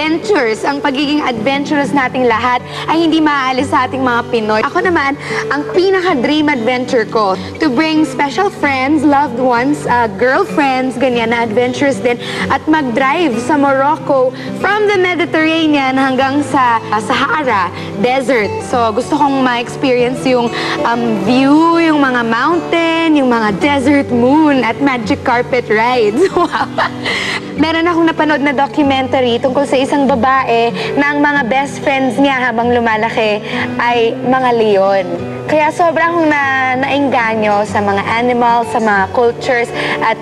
adventures, ang pagiging adventurous nating lahat ay hindi maaalis sa ating mga Pinoy. Ako naman, ang pinaka-dream adventure ko, to bring special friends, loved ones, girlfriends, ganyan na adventures din, at mag-drive sa Morocco from the Mediterranean hanggang sa Sahara Desert. So, gusto kong ma-experience yung view, yung mga mountain, yung mga desert moon, at magic carpet rides. Wow! Meron akong napanood na documentary tungkol sa isang babae na ang mga best friends niya habang lumalaki ay mga leon. Kaya sobrang naengganyo sa mga animals, sa mga cultures, at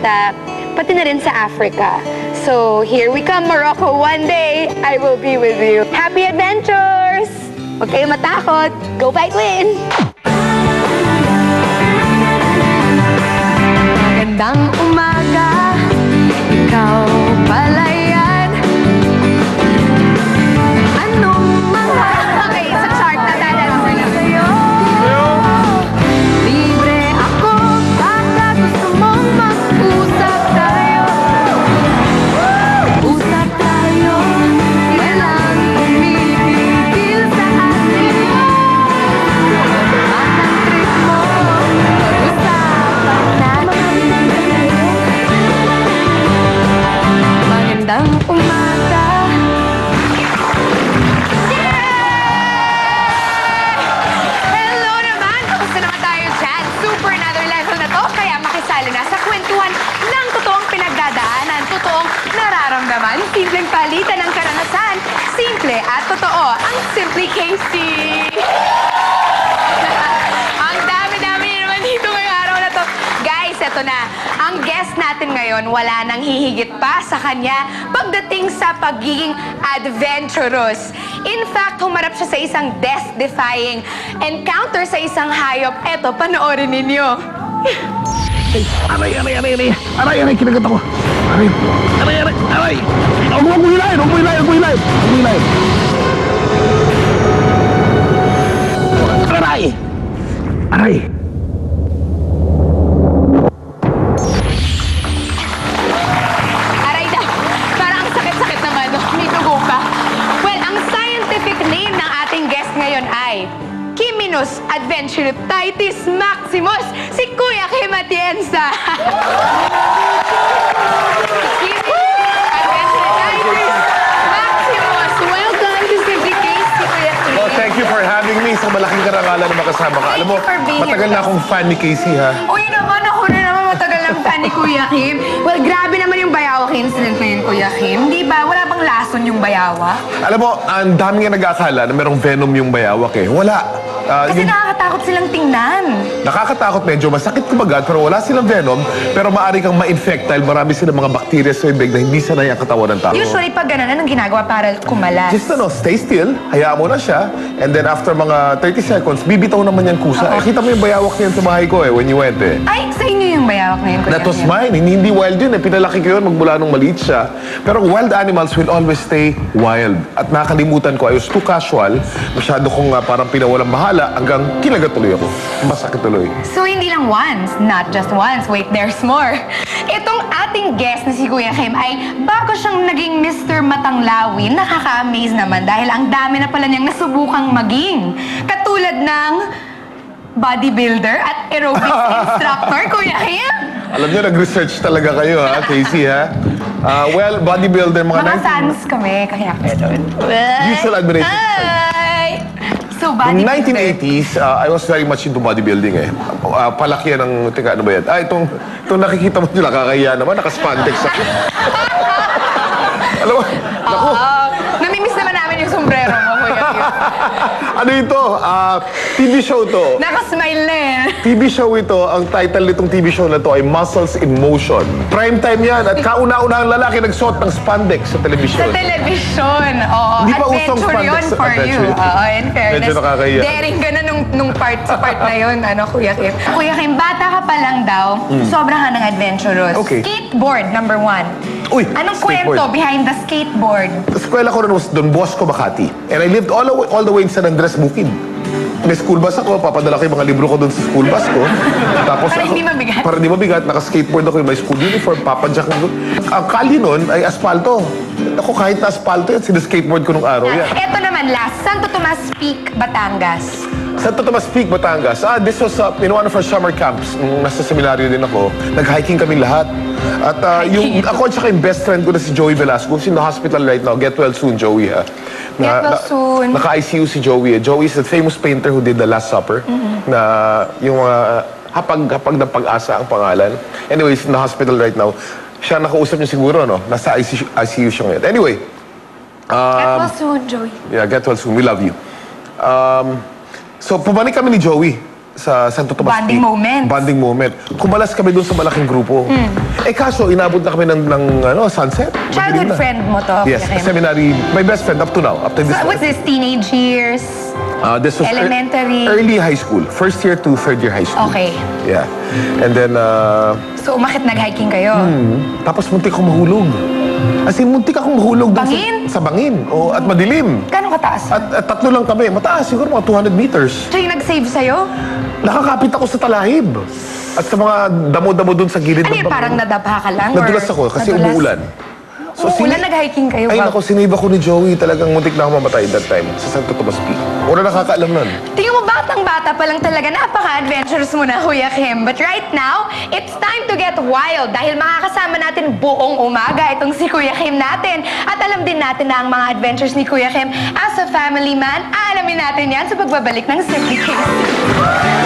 pati na rin sa Africa. So, here we come, Morocco. One day, I will be with you. Happy adventures! Huwag kayong matakot. Go Bike Win! Magandang umaga, ikaw pala yan. Anong mga... Okay, sa chart na tayo sa'yo. Libre ako, baka gusto mong mag-usap tayo. Usap tayo, walang umipigil sa atin. At ang trip mo, pag-usapan natin. Magandang umaga. Hello naman! Kamusta naman tayo dyan? Super another level na to, kaya makisali na sa kwentuhan ng totoong pinagdadaanan, totoong nararamdaman, simpleng palitan ng karanasan, simple at totoo, ang Simply Casey! Ang dami-dami naman dito ngayong araw na to. Guys, eto na. Ang guest natin ngayon, wala nang hihigit pa sa kanya pagdating sa pagiging adventurous. In fact, humarap siya sa isang death-defying encounter sa isang hayop. Eto, panoorin ninyo. Aray, kinagat ako. Aray. Huwag mo hilahin. Aray. Aray daw. Parang ang sakit-sakit naman. May dugo pa. Well, ang scientific name ng ating guest ngayon ay Chiminus adventuritis maximus, si Kuya Kim Atienza. Adventuritis maximus. Welcome to Simply Casey, Kuya Kim. Well, thank you for having me. Sa malaking karangalan na makasama ka. Alam mo, Thank you for being matagal here. na akong fan ni Casey, ha? Uy naman, ako na naman matagal ng fan ni Kuya Kim. Well, grabe naman yung bayawak incident na yun, Kuya Kim. Di ba? Wala bang lason yung bayawak? Alam mo, ang dami nga nag-aakala na merong venom yung bayawak, eh. Wala. Kasi nakakatakot silang tingnan. Nakakatakot, medyo masakit kumagad, pero wala silang venom. Pero maaari kang ma-infect dahil marami silang mga bacteria sa bibig na hindi sanay ang katawan ng tao. Usually, pag ganun, anong ginagawa para kumalas? Just stay still, hayaan mo na siya, and then after mga 30 seconds, bibitaw naman yan kusa. Eh, kita mo yung bayawak niyan sa bahay ko, when you went, eh. Ay, sa inyo yung bayawak na yun, Kuya That was Kim. mine. Hindi wild yun, eh. Pinalaki ko yun magmula nung maliit siya. Pero wild animals will always stay wild. At nakalimutan ko, I was too casual. Masyado kong parang pinawalang bahala hanggang kinagat tuloy ako. Masakit tuloy. So, hindi lang once, not just once. Wait, there's more. Itong ating guest na si Kuya Kim ay bago siyang naging Mr. Matanglawin, nakaka-amaze naman dahil ang dami na pala niyang nasubukang maging. Katulad ng bodybuilder at aerobics instructor, Kuya Kim. Alam niyo, nag-research talaga kayo, ha, Casey, ha? Well, bodybuilder, mga Mga fans kami, kaya doon. Usual admiration. Ay! So, Noong bodybuilder. 1980s, I was very much into bodybuilding, eh. Palaki yan ng, teka, ano ba yan? Itong nakikita mo nila, kakahiya naman, naka-spandex ako. Alam mo, naku. Namimiss naman namin yung sombrero mo, Kuya Kim. Ano ito? TV show to. Nakasmile na eh. TV show ito, ang title nitong TV show na to ay Muscles in Motion. Prime time yan at kauna-una ang lalaki nagsuot ng spandex sa Sa telebisyon. telebisyon, oo. Hindi pa usong Adventure yun spandex sa for you. adventure. Oo, in fairness. Medyo nakakahiya. Daring ka na nung part na yun, Kuya Kim. Kuya Kim, bata ka pa lang daw, sobrang ka ng adventurous. Okay. Skateboard, number 1. Uy, Anong skateboard. kwento behind the skateboard? Eskwela ko rin was Don Bosco, Makati. And I lived all the way in San Andres, Bukid. May school bus ako, papadala ko yung mga libro ko doon sa school bus ko. Tapos Para hindi mabigat? Para hindi mabigat, naka-skateboard ako, may school uniform, papadyak ko doon. Ang kalye nun ay asfalto. Ako, kahit na asfalto yan, siniskateboard ko nung araw yan. Ito naman last, Santo Tomas Peak, Batangas. Santo Tomas Peak, Batangas. This was in one of our summer camps. Nung nasa seminaryo din ako, nag-hiking kami lahat. At ako at saka yung best friend ko na si Joey Velasco, who's in the hospital right now. Get well soon, Joey, ha? Get well soon. Naka-ICU si Joey. Joey is the famous painter who did The Last Supper. Na yung hapag ng pag-asa ang pangalan. Anyways, in the hospital right now. Siya nakausap niya siguro, no? Nasa ICU siya ngayon. Anyway. Get well soon, Joey. Yeah, get well soon. We love you. So, pumalik kami ni Joey sa Santo Tomas Bonding Peak. moment. Bonding moment. Kumalas kami doon sa malaking grupo. Kaso, inabot na kami ng sunset. Childhood Madilim na. friend mo to. Yes, Kim. seminary. My best friend up to now. Up to this So, what's this, teenage years? This was Elementary. early high school. First year to third year high school. Okay. Yeah. And then, So, umakit nag-hiking kayo? tapos muntik akong mahulog. As in, muntik akong mahulog doon Bangin? sa bangin. Oh, at madilim. Gano'ng kataas? At tatlo lang kami. Mataas, siguro mga 200 meters. So, yung nag-save sa'yo? Nakakapit ako sa talahib. At sa mga damo-damo doon sa gilid Ano yun, bangin. parang nadapa ka lang? Nadulas ako kasi Nadulas? umuulan. Umuulan, nag-hiking kayo? Ay, Wow. naku, sinave ako ni Joey. Talagang muntik na ako mamatay that time sa Santo Tomas Peak. Wala nakakaalam nun. Tingnan mo, batang-bata pa lang talaga. Napaka-adventurous mo na, Kuya Kim. But right now, it's time to get wild dahil makakasama natin buong umaga itong si Kuya Kim natin. At alam din natin na ang mga adventures ni Kuya Kim as a family man, aalamin natin yan sa pagbabalik ng Simply Tasty.